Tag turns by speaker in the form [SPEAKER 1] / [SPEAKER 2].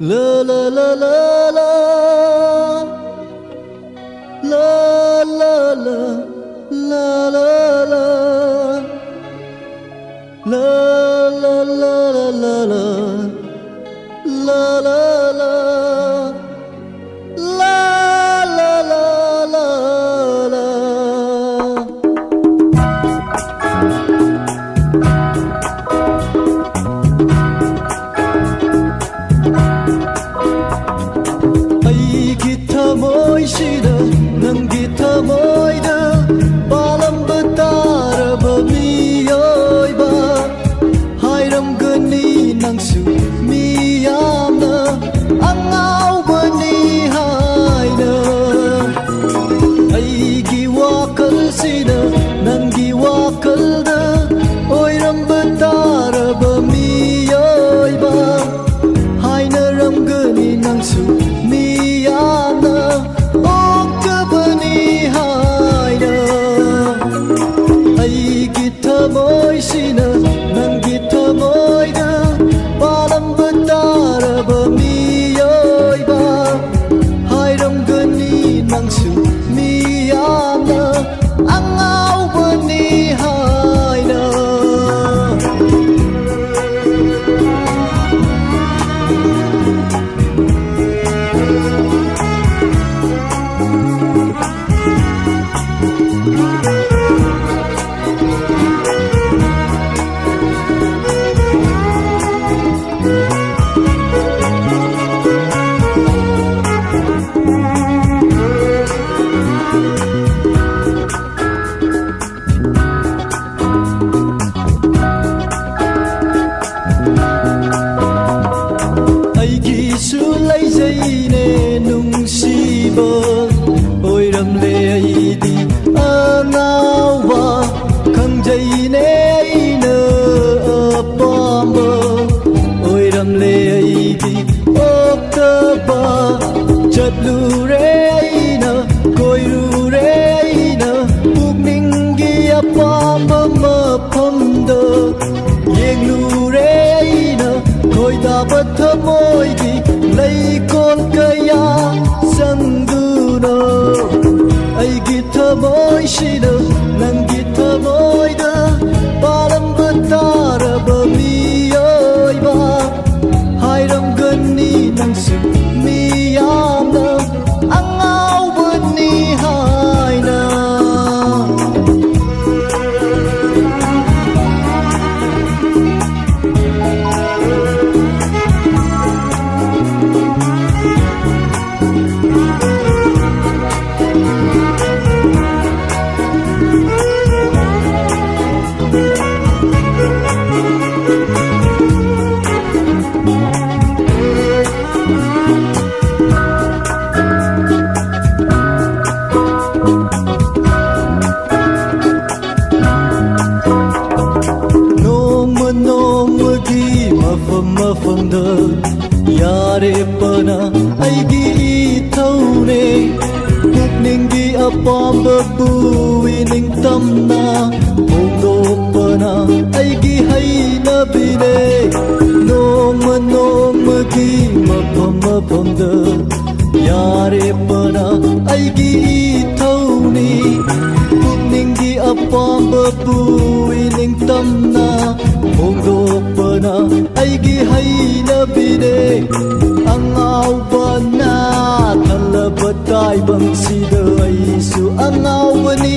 [SPEAKER 1] La la la la la la la la la la la la la la la la la moisida nang gita moida balam betara bemioi ba hairam geni nang su miyamna angau bani haina ai gi wakal sida nang gi wakal da oiram betara bemioi ba haina ram geni nang su miyamna moisina nang gita moida balam betara bemioi ba hairam geni nang su miyamna angau bani haina moigi lay con kaya sangduno ay gita moy shida nang gita moy da balam betara bemioi ba hairam geni nang su miyamna angau bani haina mafam da yare pana aigi thaune pukning gi apam bu ining tamna mondo pana aigi haina bine nom gi mafam da yare pana aigi thaune pukning gi apam bu ining tamna mondo pana aigi haina bine angau bana thalabatai bang sida aisu angau bani